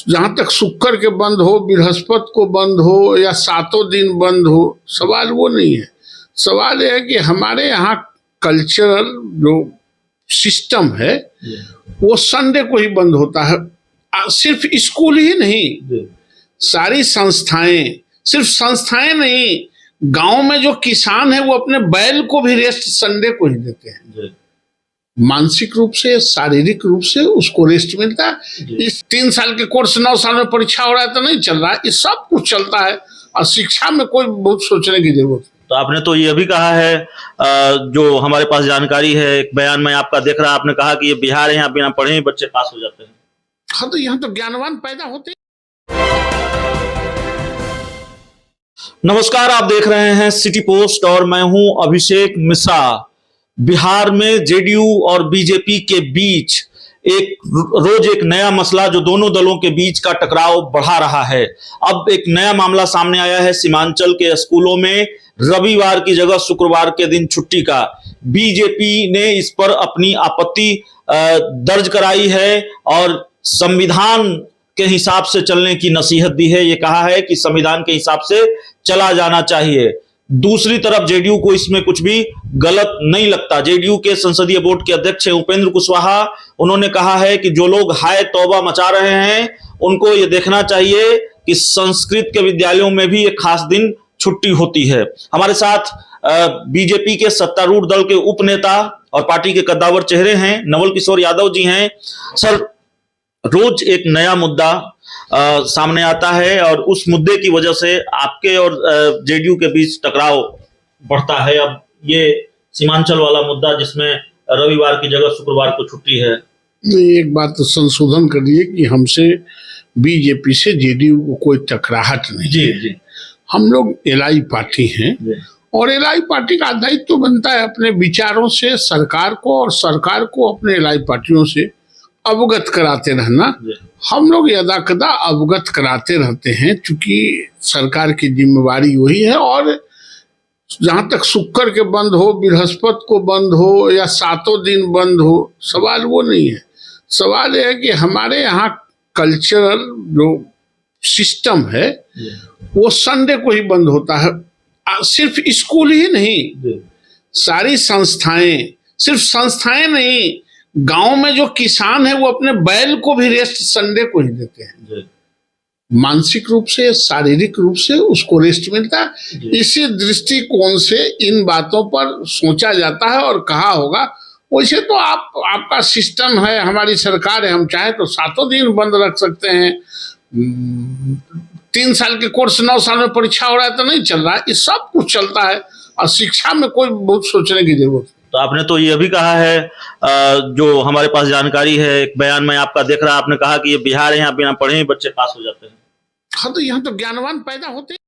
जहां तक शुक्र के बंद हो, बृहस्पति को बंद हो या 7 दिन बंद हो, सवाल वो नहीं है। सवाल यह है कि हमारे यहाँ कल्चरल जो सिस्टम है वो संडे को ही बंद होता है। सिर्फ स्कूल ही नहीं, सारी संस्थाएं, सिर्फ संस्थाएं नहीं, गांव में जो किसान है वो अपने बैल को भी रेस्ट संडे को ही देते हैं। मानसिक रूप से, शारीरिक रूप से उसको रेस्ट मिलता है। इस 3 साल के कोर्स 9 साल में परीक्षा हो रहा है तो नहीं चल रहा है, ये सब कुछ चलता है और शिक्षा में कोई बहुत सोचने की जरूरत है। तो आपने तो ये भी कहा है, जो हमारे पास जानकारी है, एक बयान में आपका देख रहा, आपने कहा कि ये बिहार है, यहाँ बिना पढ़े ही बच्चे पास हो जाते हैं। हाँ, तो यहाँ तो ज्ञानवान पैदा होते हैं। नमस्कार, आप देख रहे हैं सिटी पोस्ट और मैं हूं अभिषेक मिश्रा। बिहार में जेडीयू और बीजेपी के बीच रोज एक नया मसला, जो दोनों दलों के बीच का टकराव बढ़ा रहा है। अब एक नया मामला सामने आया है सीमांचल के स्कूलों में रविवार की जगह शुक्रवार के दिन छुट्टी का। बीजेपी ने इस पर अपनी आपत्ति दर्ज कराई है और संविधान के हिसाब से चलने की नसीहत दी है। ये कहा है कि संविधान के हिसाब से चला जाना चाहिए। दूसरी तरफ जेडीयू को इसमें कुछ भी गलत नहीं लगता। जेडीयू के संसदीय बोर्ड के अध्यक्ष उपेंद्र कुशवाहा, उन्होंने कहा है कि जो लोग हाय तौबा मचा रहे हैं उनको ये देखना चाहिए कि संस्कृत के विद्यालयों में भी एक खास दिन छुट्टी होती है। हमारे साथ बीजेपी के सत्तारूढ़ दल के उप नेता और पार्टी के कद्दावर चेहरे हैं नवल किशोर यादव जी हैं। सर, रोज एक नया मुद्दा सामने आता है और उस मुद्दे की वजह से आपके और जेडीयू के बीच टकराव बढ़ता है। अब ये सीमांचल वाला मुद्दा, जिसमें रविवार की जगह शुक्रवार को छुट्टी है। नहीं, एक बात तो संशोधन करिए कि हमसे बीजेपी से जेडीयू को कोई टकराहट नहीं। जी। हम लोग एलआई पार्टी हैं और एलआई पार्टी का दायित्व तो बनता है अपने विचारों से सरकार को और सरकार को अपने एलआई पार्टियों से अवगत कराते रहना। हम लोग यदाकदा अवगत कराते रहते हैं, चूंकि सरकार की जिम्मेवारी वही है। और जहां तक शुक्र के बंद हो, बृहस्पति को बंद हो या 7 दिन बंद हो, सवाल वो नहीं है। सवाल यह है कि हमारे यहाँ कल्चरल जो सिस्टम है वो संडे को ही बंद होता है। सिर्फ स्कूल ही नहीं, सारी संस्थाएं, सिर्फ संस्थाएं नहीं, गांव में जो किसान है वो अपने बैल को भी रेस्ट संडे को ही देते हैं। मानसिक रूप से, शारीरिक रूप से उसको रेस्ट मिलता है। इसी दृष्टिकोण से इन बातों पर सोचा जाता है और कहा होगा। वैसे तो आपका सिस्टम है, हमारी सरकार है, हम चाहे तो 7 दिन बंद रख सकते हैं। 3 साल के कोर्स 9 साल में परीक्षा हो रहा है तो नहीं चल रहा है, ये सब कुछ चलता है और शिक्षा में कोई बहुत सोचने की जरूरत है। तो आपने तो ये भी कहा है, जो हमारे पास जानकारी है, एक बयान में आपका देख रहा, आपने कहा कि ये बिहार है, यहाँ बिना पढ़े ही बच्चे पास हो जाते हैं। हाँ, तो यहाँ तो ज्ञानवान पैदा होते हैं।